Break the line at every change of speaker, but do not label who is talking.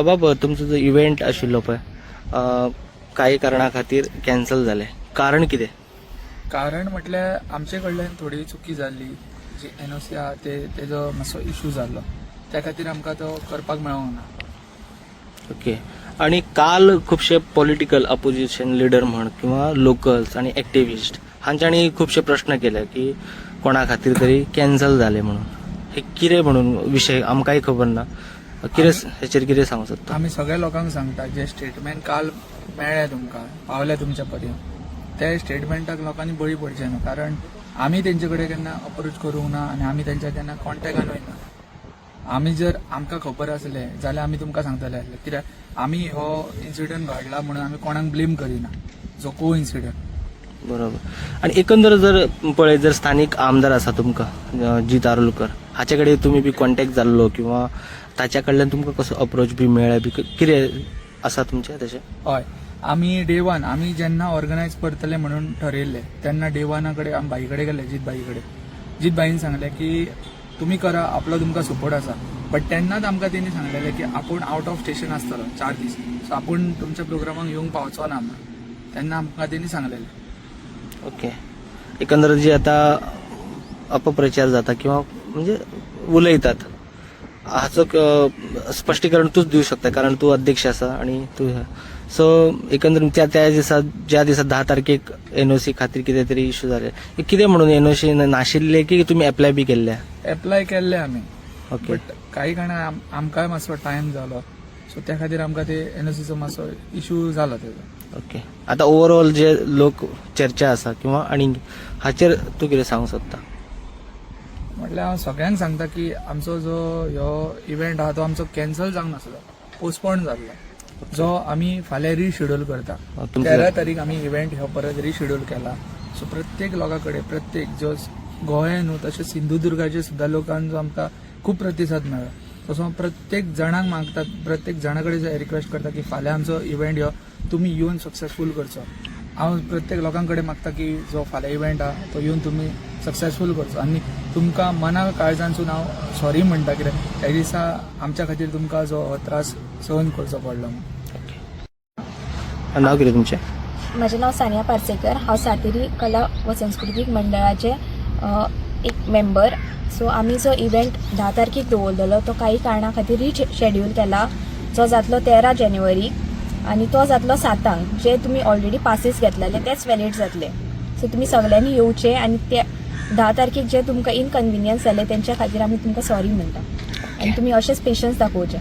बाबा तुमचो जो इव्हेंट आशिल्लो पळय काही कारणा खातीर कॅन्सल जालें, कारण कितें?
कारण म्हटल्यार आमचे कडल्यान थोडी चुकी जाल्ली, जी NOC आहा तेजो मातसो इशू जाल्लो, त्या खातीर आमकां तो करपाक मेळोंक ना.
ओके. आणि काल खुबशे पॉलिटिकल अपोजिशन लिडर म्हण किंवा लोकल्स आणि एक्टिविस्ट हांच्यांनी खुबशे प्रश्न केले की कोणा खातीर तरी कॅन्सल जाले म्हणून. हे कितें म्हणून विशय आमकांय खबर ना, हेचेर कितें सांगूं सोदता?
आमी सगळ्या लोकांक सांगता जे स्टेटमेंट काल मेळ्ळे तुमकां, पावले तुमच्या पर्यंत, त्या स्टेटमेंटाक लोकांनी बळी पडचे ना. कारण आमी तेंचे कडेन केन्ना अप्रोच करूंक ना आनी आमी तेंच्या केन्ना कॉन्टॅक्टान वयना. आमी जर आमकां खबर आसलें जाल्यार आमी तुमकां सांगतले आसले, कित्याक आमी हो इन्सिडंट घडला म्हणून आमी कोणाक ब्लेम करिना, जो को इन्सिडंट.
बरोबर. आणि एकंदर जर पळय, जर स्थानिक आमदार आसा तुमकां जीत आरोलकर, हाचे कडेन तुमी बी कॉन्टॅक्ट जाल्लो किंवा ताच्या कडल्यान तुमकां कसो अप्रोच बी मेळ्ळा बी, कितें आसा तुमचें तशें?
हय, आमी डे वन आमी जेन्ना ऑर्गनायज करतले म्हणून ठरयल्ले तेन्ना डे वना कडेन आमी बाई कडेन गेले, जीत बाई कडेन. जीत बाईन सांगलें की तुमी करा, आपलो तुमकां सपोर्ट आसा. बट तेन्नाच आमकां तेणी सांगलेलें की आपूण आउट ऑफ स्टेशन आसतलो 4 दीस, सो आपूण तुमच्या प्रोग्रामाक येवंक पावचो ना म्हणून तेन्ना आमकां तेणी सांगलेलें.
ओके. एकंदर जे आता अपप्रचार जाता किंवा म्हणजे उलयतात, हाचो स्पश्टीकरण तूच दिवं शकता, कारण तूं अध्यक्ष आसा आणि तूं. सो एकंदर त्या दिसा, ज्या दिसा 10 तारखेक NOC खातीर कितें तरी इश्यू जाले, कितें म्हणून NOC नाशिल्ले की तुमी एप्लाय बी केल्ले?
एप्लाय केल्ले आमी.
ओके.
बट काही कारणान आमकांय मातसो टायम जालो, सो त्या खातीर आमकां ते NOCचो मातसो इशू जालो तेजो.
ओके. आता ओवरऑल जे लोक चर्चा आसा किंवा आणि हाचेर तूं कितें सांगूं सोदता?
म्हटल्यार हांव सगळ्यांक सांगता की आमचो जो ह्यो इव्हेंट आहा तो आमचो कॅन्सल जावंक नासलो, पोस्टपोन जाल्लो, जो आमी फाल्यां रिशेड्यूल करता. 13 तारीख आमी इव्हेंट हो परत रिशेड्यूल केला. सो प्रत्येक लोकां कडेन, प्रत्येक जो गोंया न्हू तशेंच सिंधुदुर्गाचे सुद्दां लोकांचो आमकां खूब प्रतिसाद मेळ्ळो. तसो प्रत्येक जाणांक मागतात, प्रत्येक जाणा कडेन रिक्वेस्ट करता की फाल्यां आमचो इव्हेंट हो तुमी येवन सक्सेसफूल करचो. हांव प्रत्येक लोकां कडेन मागता की जो फाल्यां इव्हेंट आहा तो येवन तुमी सक्सेसफूल करचो. आनी तुमकां मना काळजांसून हांव सॉरी म्हणटा, कित्याक त्या दिसा आमच्या खातीर तुमकां जो त्रास सहन करचो पडलो.
नाव कितें तुमचें?
माझे नाव सानिया पार्सेकर. हांव सातेरी कला व सांस्कृतिक मंडळाचे एक मेंबर. सो आमी जो इव्हेंट 10 तारखेक दवरलेलो तो काही कारणा खातीर रिशेड्यूल केला, जो जातलो 13 जानेवारी आणि तो जातलो 7 जे तुम्ही ऑलरेडी पासीस घेतलेले तेच वॅलिड जातले. सो तुम्ही सगळ्यांनी येवचे आणि ते 10 तारखेक जे तुमकां इनकन्विनियन्स जाले तेंच्या खातीर आमी तुमकां सॉरी म्हणटा आणि तुम्ही अशेंच पेशन्स दाखोवचे.